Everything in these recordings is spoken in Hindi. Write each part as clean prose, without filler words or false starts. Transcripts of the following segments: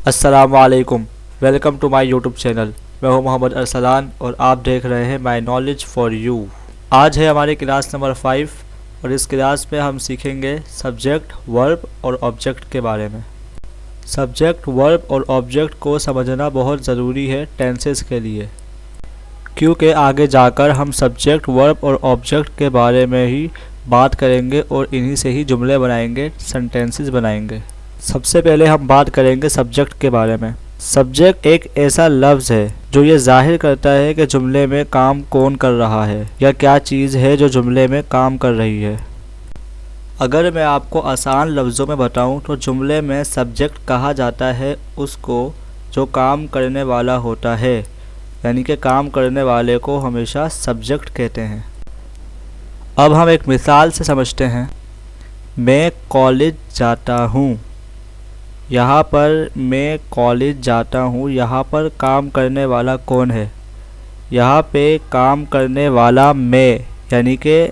अस्सलामुअलैकुम, welcome to my YouTube channel. मैं हूं मोहम्मद अरसलान और आप देख रहे हैं माय नॉलेज फॉर यू। आज है हमारी क्लास नंबर 5 और इस क्लास में हम सीखेंगे सब्जेक्ट, वर्ब और ऑब्जेक्ट के बारे में। सब्जेक्ट, वर्ब और ऑब्जेक्ट को समझना बहुत ज़रूरी है टेंसेस के लिए, क्योंकि आगे जाकर हम सब्जेक्ट, वर्ब और ऑब्जेक्ट के बारे में ही बात करेंगे और इन्हीं से ही जुमले बनाएंगे, सेंटेंसेस बनाएंगे। सबसे पहले हम बात करेंगे सब्जेक्ट के बारे में। सब्जेक्ट एक ऐसा लफ्ज़ है जो ये जाहिर करता है कि जुमले में काम कौन कर रहा है या क्या चीज़ है जो जुमले में काम कर रही है। अगर मैं आपको आसान लफ्ज़ों में बताऊं तो जुमले में सब्जेक्ट कहा जाता है उसको जो काम करने वाला होता है, यानी कि काम करने वाले को हमेशा सब्जेक्ट कहते हैं। अब हम एक मिसाल से समझते हैं। मैं कॉलेज जाता हूँ। यहाँ पर मैं कॉलेज जाता हूँ, यहाँ पर काम करने वाला कौन है? यहाँ पे काम करने वाला मैं, यानी कि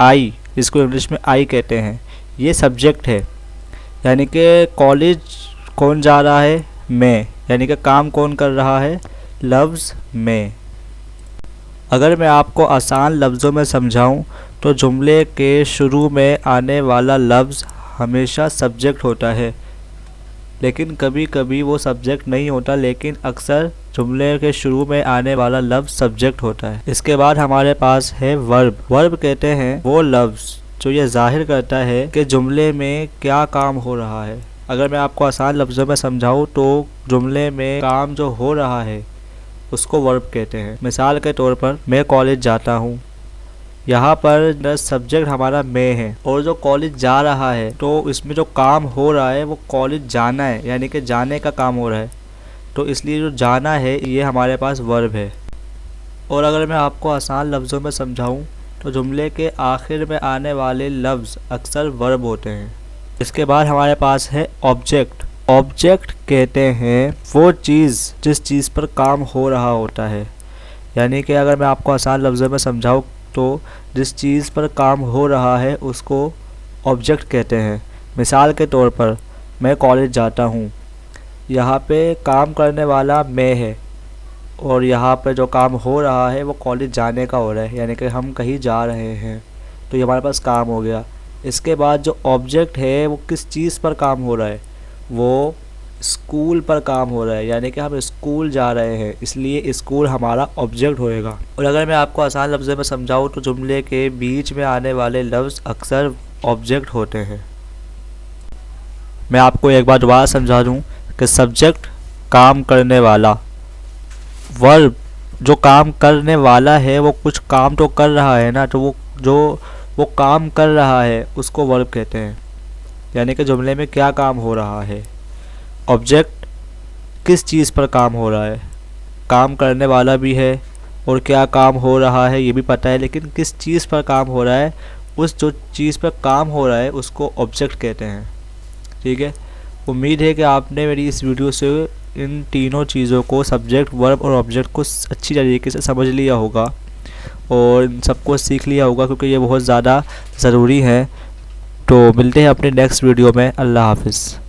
आई, जिसको इंग्लिश में आई कहते हैं, ये सब्जेक्ट है। यानी कि कॉलेज कौन जा रहा है? मैं, यानी कि काम कौन कर रहा है? लफ्ज़ मैं। अगर मैं आपको आसान लफ्ज़ों में समझाऊं तो जुमले के शुरू में आने वाला लफ्ज़ हमेशा सब्जेक्ट होता है, लेकिन कभी कभी वो सब्जेक्ट नहीं होता, लेकिन अक्सर जुमले के शुरू में आने वाला लफ्ज़ सब्जेक्ट होता है। इसके बाद हमारे पास है वर्ब। वर्ब कहते हैं वो लफ्ज़ जो ये जाहिर करता है कि जुमले में क्या काम हो रहा है। अगर मैं आपको आसान लफ्ज़ों में समझाऊँ तो जुमले में काम जो हो रहा है उसको वर्ब कहते हैं। मिसाल के तौर पर मैं कॉलेज जाता हूँ, यहाँ पर सब्जेक्ट हमारा मैं है और जो कॉलेज जा रहा है तो इसमें जो काम हो रहा है वो कॉलेज जाना है, यानी कि जाने का काम हो रहा है, तो इसलिए जो जाना है ये हमारे पास वर्ब है। और अगर मैं आपको आसान लफ्ज़ों में समझाऊं तो जुमले के आखिर में आने वाले लफ्ज़ अक्सर वर्ब होते हैं। इसके बाद हमारे पास है ऑब्जेक्ट। ऑब्जेक्ट कहते हैं वो चीज़ जिस चीज़ पर काम हो रहा होता है, यानी कि अगर मैं आपको आसान लफ्ज़ों में समझाऊँ तो जिस चीज़ पर काम हो रहा है उसको ऑब्जेक्ट कहते हैं। मिसाल के तौर पर मैं कॉलेज जाता हूँ, यहाँ पे काम करने वाला मैं है और यहाँ पे जो काम हो रहा है वो कॉलेज जाने का हो रहा है, यानी कि हम कहीं जा रहे हैं, तो ये हमारे पास काम हो गया। इसके बाद जो ऑब्जेक्ट है वो किस चीज़ पर काम हो रहा है? वो स्कूल पर काम हो रहा है, यानी कि हम स्कूल जा रहे हैं, इसलिए स्कूल हमारा ऑब्जेक्ट होएगा। और अगर मैं आपको आसान लफ्ज़ों में समझाऊँ तो जुमले के बीच में आने वाले लफ्ज़ अक्सर ऑब्जेक्ट होते हैं। मैं आपको एक बार दोबारा समझा दूँ कि सब्जेक्ट काम करने वाला, वर्ब जो काम करने वाला है वो कुछ काम तो कर रहा है ना, तो वो काम कर रहा है उसको वर्ब कहते हैं, यानी कि जुमले में क्या काम हो रहा है। ऑब्जेक्ट किस चीज़ पर काम हो रहा है, काम करने वाला भी है और क्या काम हो रहा है ये भी पता है, लेकिन किस चीज़ पर काम हो रहा है, उस जो चीज़ पर काम हो रहा है उसको ऑब्जेक्ट कहते हैं। ठीक है, उम्मीद है कि आपने मेरी इस वीडियो से इन तीनों चीज़ों को, सब्जेक्ट, वर्ब और ऑब्जेक्ट को अच्छी तरीके से समझ लिया होगा और इन सबको सीख लिया होगा, क्योंकि ये बहुत ज़्यादा ज़रूरी है। तो मिलते हैं अपने नेक्स्ट वीडियो में। अल्लाह हाफ़िज़।